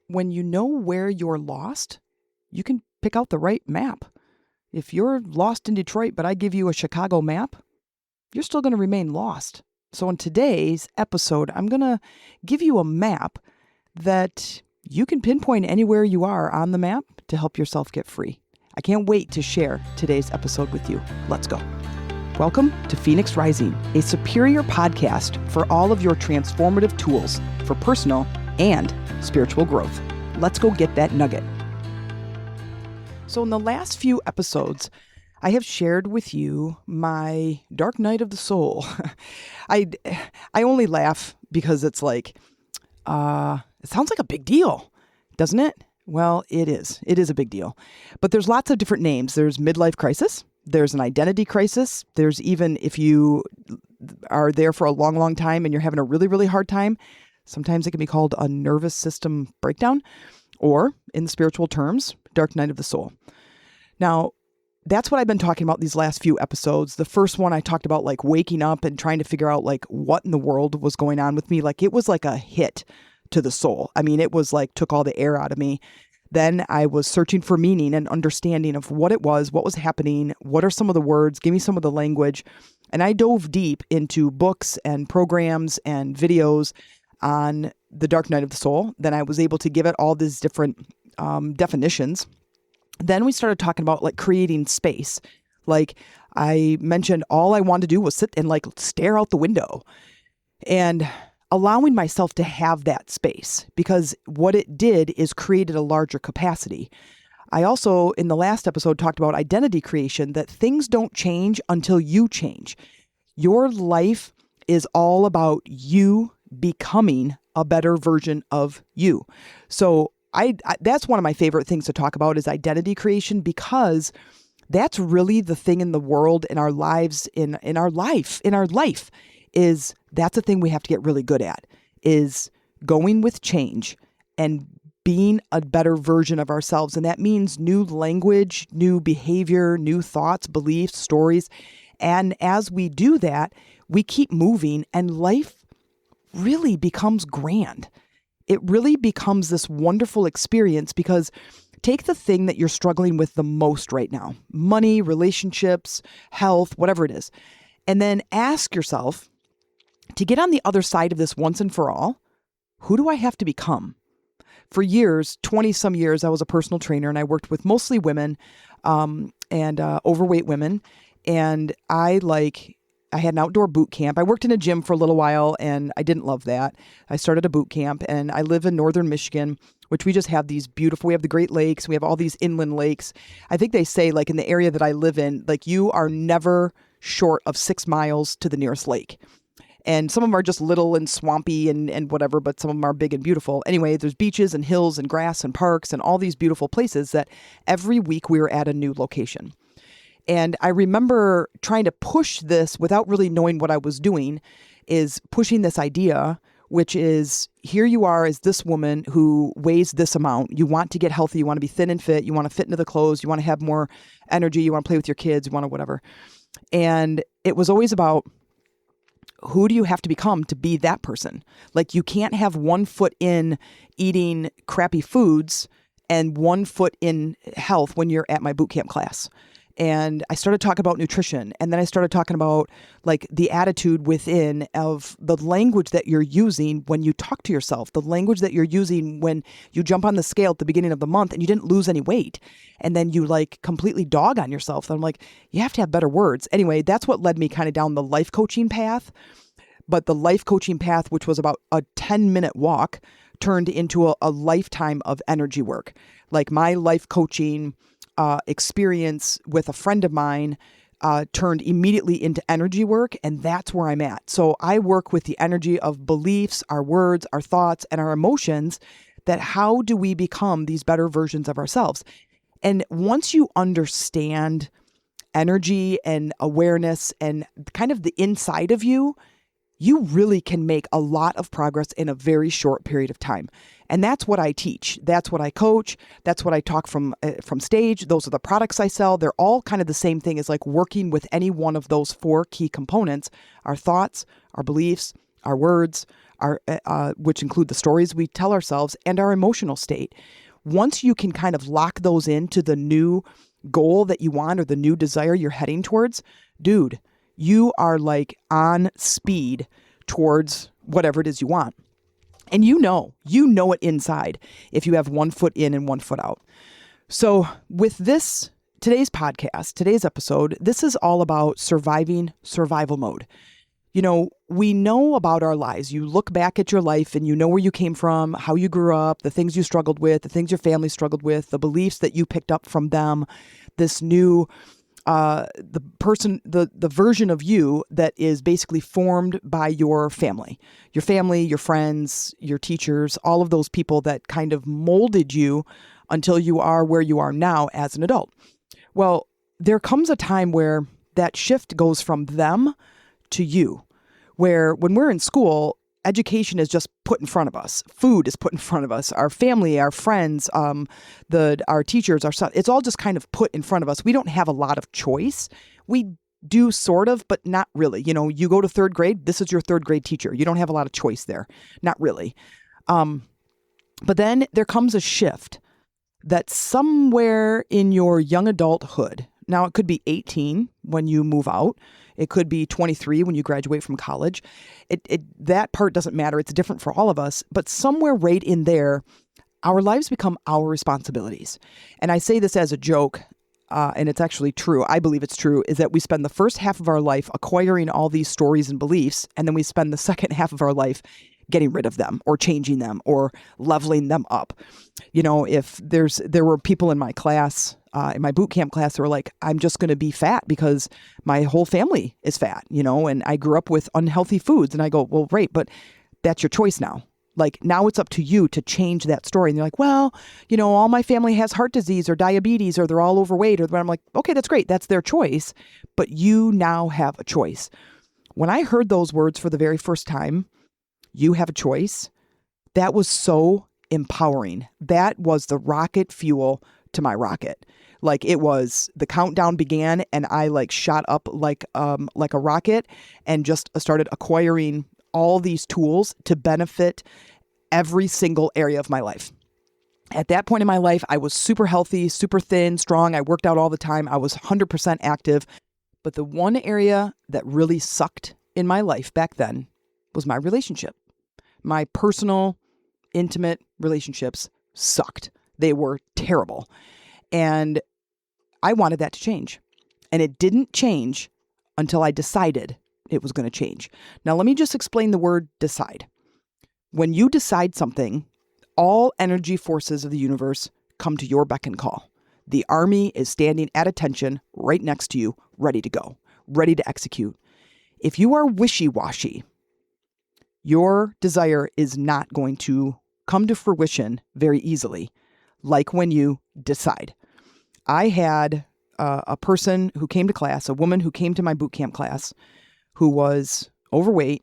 when you know where you're lost, you can pick out the right map. If you're lost in Detroit, but I give you a Chicago map, you're still going to remain lost. So in today's episode, I'm going to give you a map that you can pinpoint anywhere you are on the map to help yourself get free. I can't wait to share today's episode with you. Let's go. Welcome to Phoenix Rising, a superior podcast for all of your transformative tools for personal and spiritual growth. Let's go get that nugget. So in the last few episodes, I have shared with you my dark night of the soul. I only laugh because it's like, it sounds like a big deal, doesn't it? Well, it is. It is a big deal. But there's lots of different names. There's midlife crisis. There's an identity crisis. There's even if you are there for a long, long time and you're having a really, really hard time, sometimes it can be called a nervous system breakdown, or in spiritual terms, dark night of the soul. Now, that's what I've been talking about these last few episodes. The first one I talked about like waking up and trying to figure out like what in the world was going on with me. Like it was like a hit to the soul. I mean, it was like took all the air out of me. Then I was searching for meaning and understanding of what it was, what was happening, what are some of the words, give me some of the language. And I dove deep into books and programs and videos on the dark night of the soul. Then I was able to give it all these different definitions. Then we started talking about like creating space. Like I mentioned, all I wanted to do was sit and like stare out the window and allowing myself to have that space, because what it did is created a larger capacity. I also, in the last episode, talked about identity creation, that things don't change until you change. Your life is all about you becoming a better version of you. So that's one of my favorite things to talk about is identity creation, because that's really the thing in the world, in our lives, in our life, is that's a thing we have to get really good at, is going with change and being a better version of ourselves. And that means new language, new behavior, new thoughts, beliefs, stories. And as we do that, we keep moving and life really becomes grand. It really becomes this wonderful experience, because take the thing that you're struggling with the most right now, money, relationships, health, whatever it is, and then ask yourself, to get on the other side of this once and for all, who do I have to become? For years, 20 some years, I was a personal trainer and I worked with mostly women and overweight women. And I had an outdoor boot camp. I worked in a gym for a little while and I didn't love that. I started a boot camp and I live in northern Michigan, which we just have we have the Great Lakes. We have all these inland lakes. I think they say like in the area that I live in, like you are never short of 6 miles to the nearest lake. And some of them are just little and swampy and whatever, but some of them are big and beautiful. Anyway, there's beaches and hills and grass and parks and all these beautiful places that every week we were at a new location. And I remember trying to push this without really knowing what I was doing, is pushing this idea, which is here you are as this woman who weighs this amount. You want to get healthy. You want to be thin and fit. You want to fit into the clothes. You want to have more energy. You want to play with your kids. You want to whatever. And it was always about, who do you have to become to be that person? Like you can't have one foot in eating crappy foods and one foot in health when you're at my boot camp class. And I started talking about nutrition. And then I started talking about like the attitude within of the language that you're using when you talk to yourself, the language that you're using when you jump on the scale at the beginning of the month and you didn't lose any weight. And then you like completely dog on yourself. And I'm like, you have to have better words. Anyway, that's what led me kind of down the life coaching path. But the life coaching path, which was about a 10-minute walk, turned into a lifetime of energy work. Like my life coaching experience with a friend of mine turned immediately into energy work, and that's where I'm at. So I work with the energy of beliefs, our words, our thoughts, and our emotions, that how do we become these better versions of ourselves? And once you understand energy and awareness and kind of the inside of you, you really can make a lot of progress in a very short period of time. And that's what I teach. That's what I coach. That's what I talk from stage. Those are the products I sell. They're all kind of the same thing as like working with any one of those 4 key components: our thoughts, our beliefs, our words, which include the stories we tell ourselves and our emotional state. Once you can kind of lock those into the new goal that you want or the new desire you're heading towards, dude, you are like on speed towards whatever it is you want. And you know it inside if you have one foot in and one foot out. So with today's podcast, today's episode, this is all about surviving survival mode. We know about our lives. You look back at your life and you know where you came from, how you grew up, the things you struggled with, the things your family struggled with, the beliefs that you picked up from them, this new, the version of you that is basically formed by your family, your friends, your teachers, all of those people that kind of molded you until you are where you are now as an adult. Well, there comes a time where that shift goes from them to you, where when we're in school, education is just put in front of us. Food is put in front of us. Our family, our friends, our teachers, it's all just kind of put in front of us. We don't have a lot of choice. We do sort of, but not really. You go to third grade, this is your third grade teacher. You don't have a lot of choice there. Not really. But then there comes a shift that somewhere in your young adulthood, now it could be 18 when you move out. It could be 23 when you graduate from college. That part doesn't matter. It's different for all of us. But somewhere right in there, our lives become our responsibilities. And I say this as a joke, and it's actually true. I believe it's true, is that we spend the first half of our life acquiring all these stories and beliefs, and then we spend the second half of our life getting rid of them or changing them or leveling them up. If there were people in my class, in my boot camp class, that were like, I'm just going to be fat because my whole family is fat, and I grew up with unhealthy foods. And I go, well, right, but that's your choice now. Like, now it's up to you to change that story. And they're like, well, all my family has heart disease or diabetes, or they're all overweight. Or I'm like, okay, that's great. That's their choice. But you now have a choice. When I heard those words for the very first time, you have a choice, that was so empowering. That was the rocket fuel to my rocket. Like, it was, the countdown began and I shot up like a rocket and just started acquiring all these tools to benefit every single area of my life. At that point in my life, I was super healthy, super thin, strong. I worked out all the time. I was 100% active. But the one area that really sucked in my life back then was my relationship. My personal, intimate relationships sucked. They were terrible. And I wanted that to change. And it didn't change until I decided it was going to change. Now, let me just explain the word decide. When you decide something, all energy forces of the universe come to your beck and call. The army is standing at attention right next to you, ready to go, ready to execute. If you are wishy-washy, your desire is not going to come to fruition very easily, like when you decide. I had a person who came to class, a woman who came to my boot camp class, who was overweight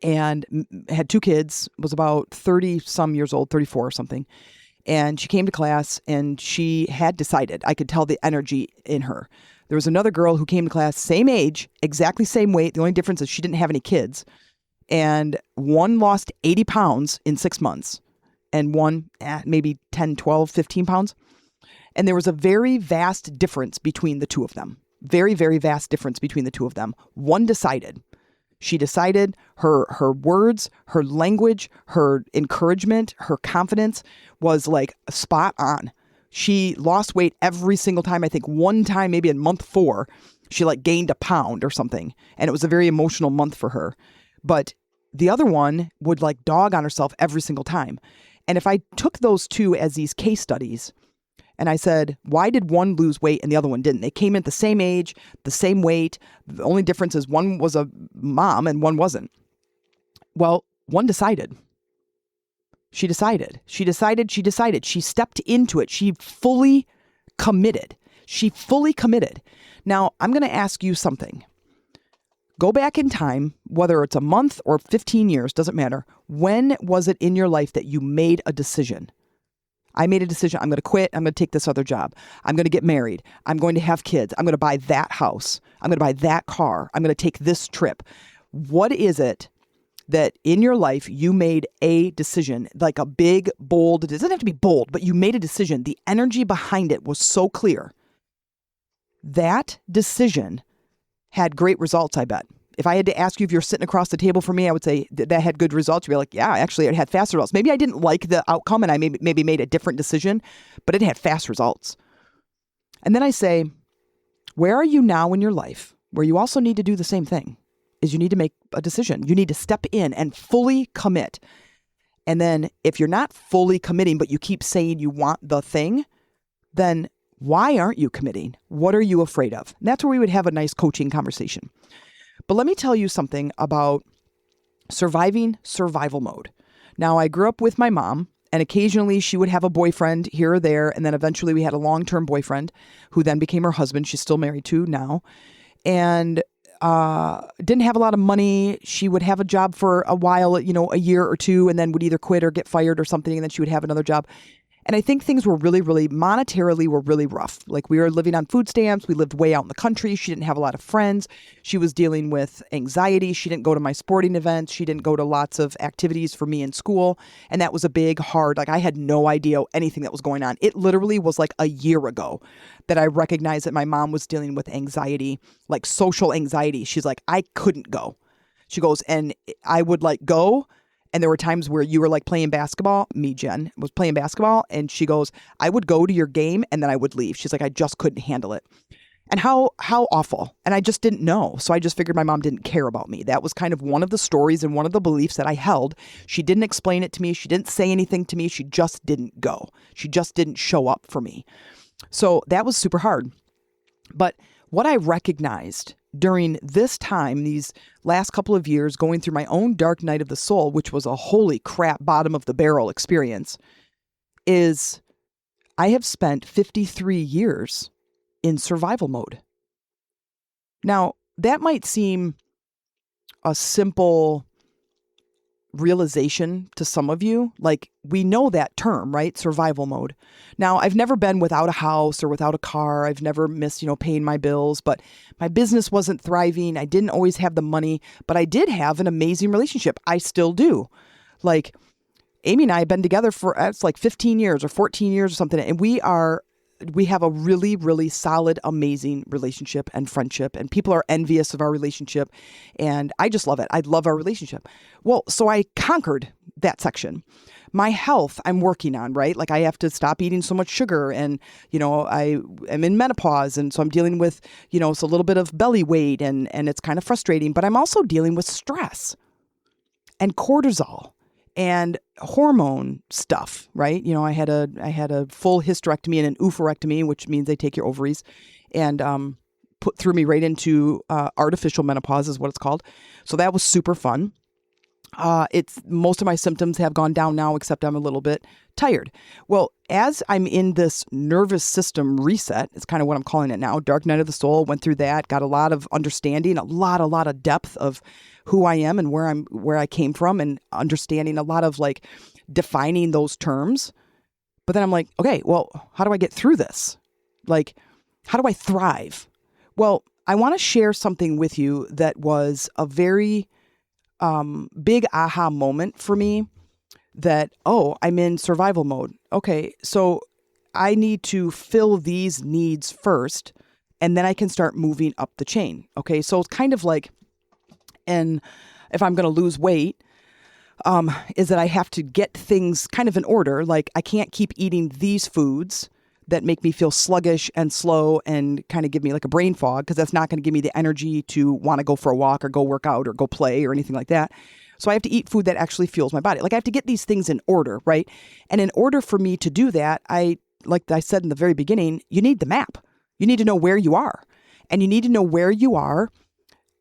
and had 2 kids, was about 30 some years old, 34 or something. And she came to class and she had decided. I could tell the energy in her. There was another girl who came to class, same age, exactly same weight. The only difference is she didn't have any kids. And one lost 80 pounds in 6 months and one maybe 10, 12, 15 pounds. And there was a very vast difference between the two of them. Very, very vast difference between the two of them. One decided. She decided. Her words, her language, her encouragement, her confidence was like spot on. She lost weight every single time. I think one time, maybe in month 4, she gained a pound or something. And it was a very emotional month for her. But the other one would dog on herself every single time. And if I took those two as these case studies and I said, why did one lose weight and the other one didn't? They came in at the same age, the same weight. The only difference is one was a mom and one wasn't. Well, one decided. She decided. She stepped into it. She fully committed. Now, I'm going to ask you something. Go back in time, whether it's a month or 15 years, doesn't matter. When was it in your life that you made a decision? I made a decision. I'm going to quit. I'm going to take this other job. I'm going to get married. I'm going to have kids. I'm going to buy that house. I'm going to buy that car. I'm going to take this trip. What is it that in your life you made a decision, like a big, bold, it doesn't have to be bold, but you made a decision. The energy behind it was so clear. That decision had great results, I bet. If I had to ask you if you're sitting across the table from me, I would say that had good results. You'd be like, yeah, actually it had fast results. Maybe I didn't like the outcome and I maybe made a different decision, but it had fast results. And then I say, where are you now in your life where you also need to do the same thing? Is you need to make a decision. You need to step in and fully commit. And then if you're not fully committing, but you keep saying you want the thing, then why aren't you committing? What are you afraid of? And that's where we would have a nice coaching conversation. But let me tell you something about surviving survival mode. Now, I grew up with my mom, and occasionally she would have a boyfriend here or there. And then eventually we had a long-term boyfriend who then became her husband. She's still married to now. And didn't have a lot of money. She would have a job for a while, a year or two, and then would either quit or get fired or something. And then she would have another job. And I think things were really, really monetarily were really rough. Like we were living on food stamps. We lived way out in the country. She didn't have a lot of friends. She was dealing with anxiety. She didn't go to my sporting events. She didn't go to lots of activities for me in school. And that was a big, hard, like I had no idea anything that was going on. It literally was like a year ago that I recognized that my mom was dealing with anxiety, like social anxiety. She's like, I couldn't go. She goes, and I would like go. And there were times where you were like playing basketball. Me, Jen, was playing basketball. And she goes, I would go to your game and then I would leave. She's like, I just couldn't handle it. And how awful. And I just didn't know. So I just figured my mom didn't care about me. That was kind of one of the stories and one of the beliefs that I held. She didn't explain it to me. She didn't say anything to me. She just didn't go. She just didn't show up for me. So that was super hard. But what I recognized during this time, these last couple of years, going through my own dark night of the soul, which was a holy crap bottom of the barrel experience, is I have spent 53 years in survival mode. Now, that might seem a simple realization to some of you. Like, we know that term, right? Survival mode. Now, I've never been without a house or without a car. I've never missed, paying my bills, but my business wasn't thriving. I didn't always have the money, but I did have an amazing relationship. I still do. Like, Amy and I have been together for, it's like 15 years or 14 years or something. And we have a really, really solid, amazing relationship and friendship, and people are envious of our relationship. And I just love it. I love our relationship. Well, so I conquered that section. My health, I'm working on, right? Like I have to stop eating so much sugar, and, I am in menopause. And so I'm dealing with, it's a little bit of belly weight, and it's kind of frustrating, but I'm also dealing with stress and cortisol and hormone stuff, right? I had a full hysterectomy and an oophorectomy, which means they take your ovaries and threw me right into artificial menopause is what it's called. So that was super fun. Most of my symptoms have gone down now, except I'm a little bit tired. Well, as I'm in this nervous system reset, it's kind of what I'm calling it now. Dark night of the soul, went through that, got a lot of understanding, a lot of depth of who I am and where I came from, and understanding a lot of like defining those terms. But then I'm like, okay, well, how do I get through this? Like, how do I thrive? Well, I want to share something with you that was a very big aha moment for me, that, I'm in survival mode. Okay, so I need to fill these needs first, and then I can start moving up the chain. Okay, so it's kind of like, and if I'm going to lose weight, is that I have to get things kind of in order. Like I can't keep eating these foods that make me feel sluggish and slow and kind of give me like a brain fog, because that's not going to give me the energy to want to go for a walk or go work out or go play or anything like that. So I have to eat food that actually fuels my body. Like I have to get these things in order, right? And in order for me to do that, like I said in the very beginning, you need the map. You need to know where you are. And you need to know where you are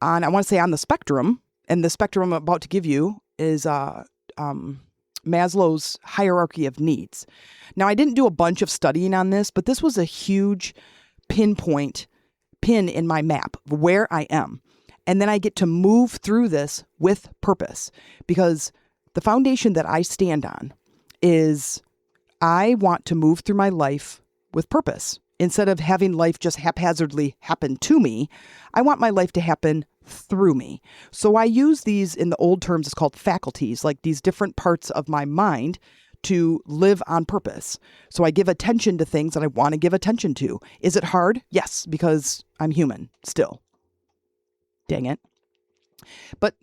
on, I want to say on the spectrum. And the spectrum I'm about to give you is Maslow's hierarchy of needs. Now, I didn't do a bunch of studying on this, but this was a huge pin in my map where I am. And then I get to move through this with purpose, because the foundation that I stand on is I want to move through my life with purpose. Instead of having life just haphazardly happen to me, I want my life to happen through me. So I use these, in the old terms, it's called faculties, like these different parts of my mind to live on purpose. So I give attention to things that I want to give attention to. Is it hard? Yes, because I'm human still. Dang it. But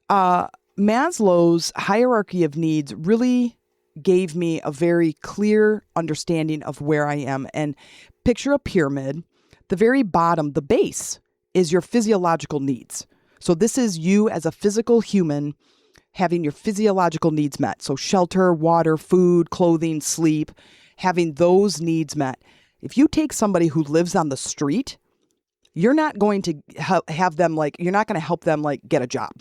Maslow's hierarchy of needs really gave me a very clear understanding of where I am. And picture a pyramid. The very bottom, the base, is your physiological needs. So this is you as a physical human having your physiological needs met. So shelter, water, food, clothing, sleep, having those needs met. If you take somebody who lives on the street, you're not going to have them you're not going to help them get a job.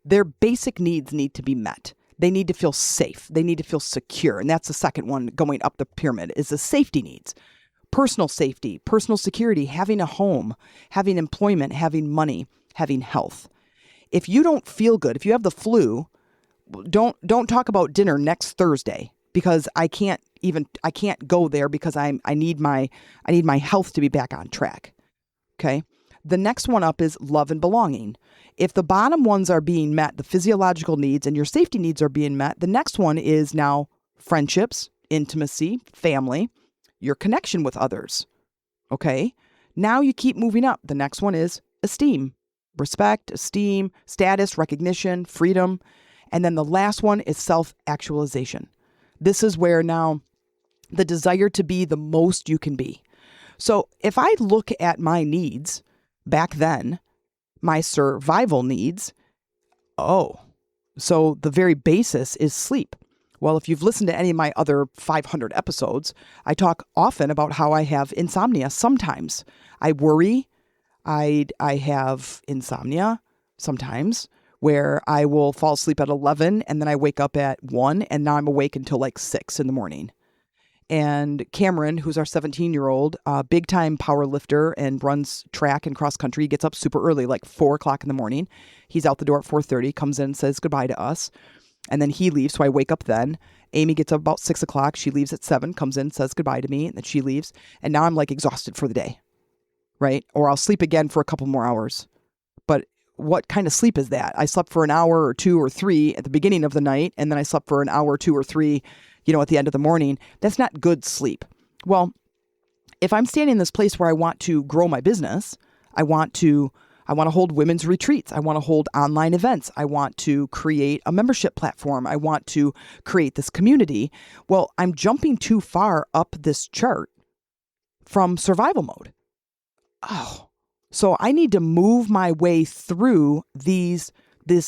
Their basic needs need to be met. They need to feel safe. They need to feel secure. And that's the second one going up the pyramid, is the safety needs. Personal safety, personal security, having a home, having employment, having money, having health. If you don't feel good, if you have the flu, don't talk about dinner next Thursday, because I can't go there because I need my health to be back on track. Okay? The next one up is love and belonging. If the bottom ones are being met, the physiological needs and your safety needs are being met, the next one is now friendships, intimacy, family, your connection with others. Okay? Now you keep moving up. The next one is esteem, respect, esteem, status, recognition, freedom. And then the last one is self-actualization. This is where now the desire to be the most you can be. So if I look at my needs back then, my survival needs, so the very basis is sleep. Well, if you've listened to any of my other 500 episodes, I talk often about how I have insomnia sometimes. I worry. I have insomnia sometimes, where I will fall asleep at 11 and then I wake up at 1 and now I'm awake until 6 in the morning. And Cameron, who's our 17-year-old, big time power lifter and runs track and cross country, gets up super early, 4 o'clock in the morning. He's out the door at 4:30, comes in, says goodbye to us. And then he leaves, so I wake up then. Amy gets up about 6 o'clock. She leaves at 7, comes in, says goodbye to me, and then she leaves. And now I'm exhausted for the day, right? Or I'll sleep again for a couple more hours. But what kind of sleep is that? I slept for an hour or 2 or 3 at the beginning of the night, and then I slept for an hour, 2 or 3, at the end of the morning. That's not good sleep. Well, if I'm standing in this place where I want to grow my business, I want to hold women's retreats. I want to hold online events. I want to create a membership platform. I want to create this community. Well, I'm jumping too far up this chart from survival mode. So I need to move my way through these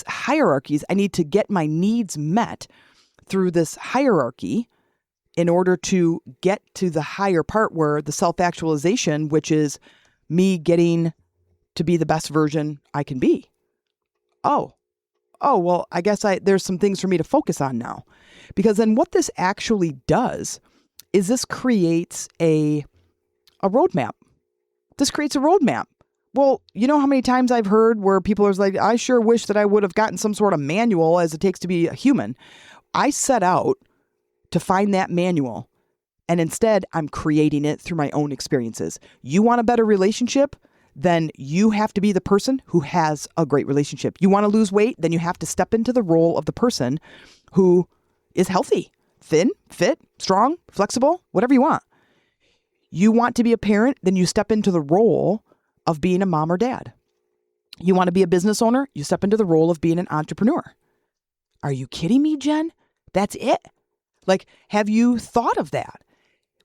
hierarchies. I need to get my needs met through this hierarchy in order to get to the higher part, where the self-actualization, which is me getting to be the best version I can be. Well, I guess there's some things for me to focus on now. Because then what this actually does is this creates a roadmap. This creates a roadmap. Well, you know how many times I've heard where people are like, I sure wish that I would have gotten some sort of manual as it takes to be a human. I set out to find that manual, and instead I'm creating it through my own experiences. You want a better relationship? Then you have to be the person who has a great relationship. You want to lose weight? Then you have to step into the role of the person who is healthy, thin, fit, strong, flexible, whatever you want. You want to be a parent? Then you step into the role of being a mom or dad. You want to be a business owner? You step into the role of being an entrepreneur. Are you kidding me, Jen? That's it. Have you thought of that?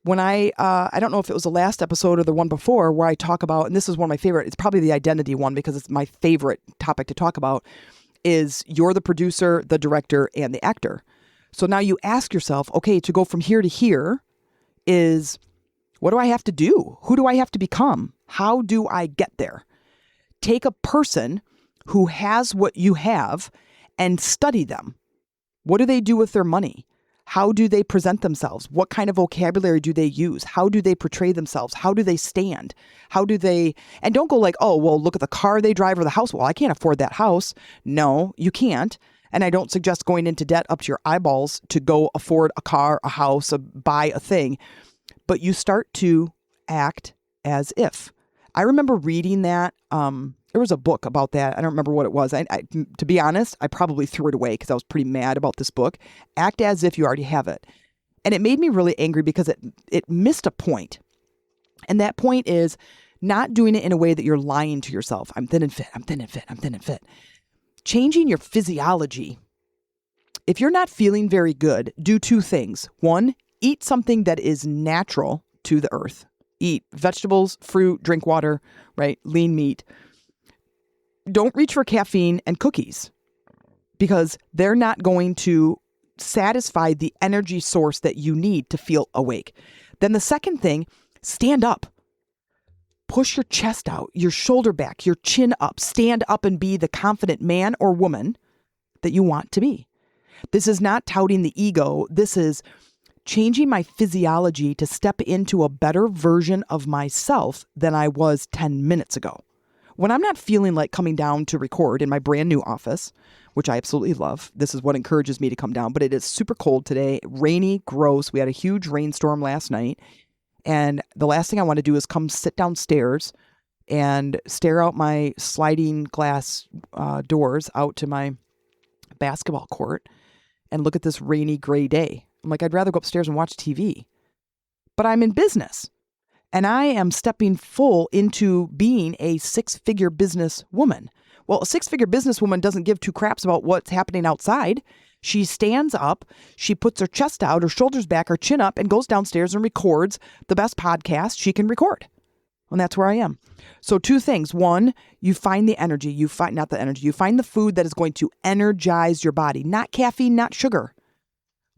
When I don't know if it was the last episode or the one before, where I talk about, and this is one of my favorite, it's probably the identity one because it's my favorite topic to talk about, is you're the producer, the director, and the actor. So now you ask yourself, okay, to go from here to here is, what do I have to do? Who do I have to become? How do I get there? Take a person who has what you have and study them. What do they do with their money? How do they present themselves? What kind of vocabulary do they use? How do they portray themselves? How do they stand? And don't go look at the car they drive or the house. Well, I can't afford that house. No, you can't. And I don't suggest going into debt up to your eyeballs to go afford a car, a house, buy a thing. But you start to act as if. I remember reading that There was a book about that. I don't remember what it was. To be honest, I probably threw it away because I was pretty mad about this book. Act as if you already have it. And it made me really angry because it missed a point. And that point is not doing it in a way that you're lying to yourself. I'm thin and fit. I'm thin and fit. I'm thin and fit. Changing your physiology. If you're not feeling very good, do two things. One, eat something that is natural to the earth. Eat vegetables, fruit, drink water, right? Lean meat. Don't reach for caffeine and cookies because they're not going to satisfy the energy source that you need to feel awake. Then the second thing, stand up. Push your chest out, your shoulder back, your chin up. Stand up and be the confident man or woman that you want to be. This is not touting the ego. This is changing my physiology to step into a better version of myself than I was 10 minutes ago. When I'm not feeling like coming down to record in my brand new office, which I absolutely love, this is what encourages me to come down, but it is super cold today, rainy, gross. We had a huge rainstorm last night. And the last thing I want to do is come sit downstairs and stare out my sliding glass doors out to my basketball court and look at this rainy, gray day. I'm like, I'd rather go upstairs and watch TV. But I'm in business. And I am stepping full into being a six-figure business woman. Well, a six-figure businesswoman doesn't give two craps about what's happening outside. She stands up, she puts her chest out, her shoulders back, her chin up, and goes downstairs and records the best podcast she can record. And that's where I am. So two things. One, you find the energy. You find the food that is going to energize your body. Not caffeine, not sugar.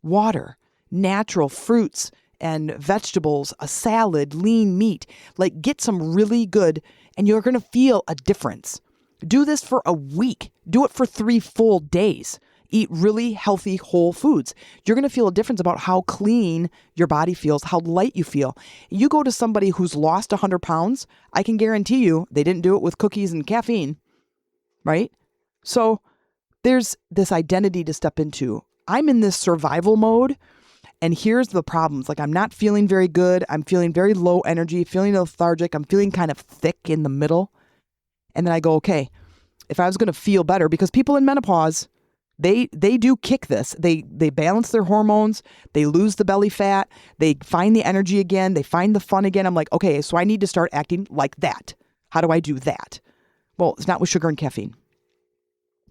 Water, natural fruits and vegetables, a salad, lean meat. Like get some really good, and you're going to feel a difference. Do this for a week. Do it for 3 full days. Eat really healthy whole foods. You're going to feel a difference about how clean your body feels, how light you feel. You go to somebody who's lost 100 pounds, I can guarantee you they didn't do it with cookies and caffeine, right? So there's this identity to step into. I'm in this survival mode, and here's the problems. Like I'm not feeling very good. I'm feeling very low energy, feeling lethargic. I'm feeling kind of thick in the middle. And then I go, okay, if I was going to feel better, because people in menopause, they do kick this. They balance their hormones. They lose the belly fat. They find the energy again. They find the fun again. I'm like, okay, so I need to start acting like that. How do I do that? Well, it's not with sugar and caffeine.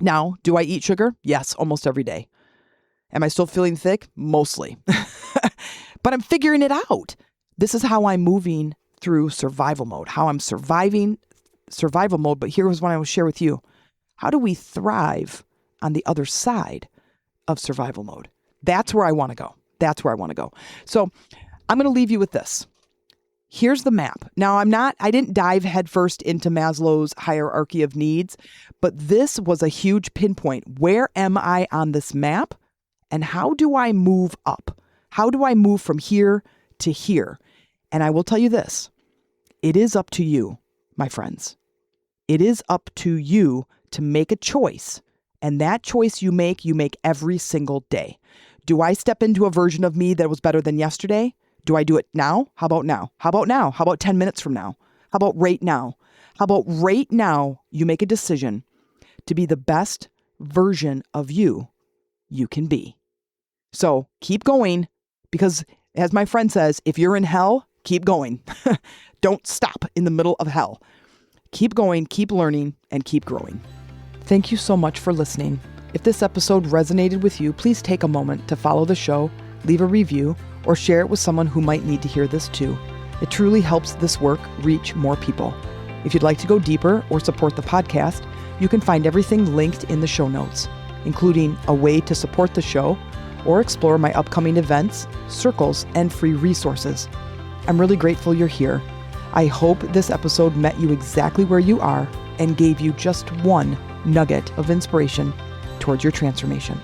Now, do I eat sugar? Yes, almost every day. Am I still feeling thick? Mostly. But I'm figuring it out. This is how I'm moving through survival mode, how I'm surviving survival mode. But here's what I will share with you. How do we thrive on the other side of survival mode? That's where I want to go. That's where I want to go. So I'm going to leave you with this. Here's the map. Now, I didn't dive headfirst into Maslow's hierarchy of needs, but this was a huge pinpoint. Where am I on this map? And how do I move up? How do I move from here to here? And I will tell you this. It is up to you, my friends. It is up to you to make a choice. And that choice you make every single day. Do I step into a version of me that was better than yesterday? Do I do it now? How about now? How about now? How about 10 minutes from now? How about right now? How about right now you make a decision to be the best version of you can be? So keep going, because as my friend says, if you're in hell, keep going. Don't stop in the middle of hell. Keep going, keep learning, and keep growing. Thank you so much for listening. If this episode resonated with you, please take a moment to follow the show, leave a review, or share it with someone who might need to hear this too. It truly helps this work reach more people. If you'd like to go deeper or support the podcast, you can find everything linked in the show notes, including a way to support the show or explore my upcoming events, circles, and free resources. I'm really grateful you're here. I hope this episode met you exactly where you are and gave you just one nugget of inspiration towards your transformation.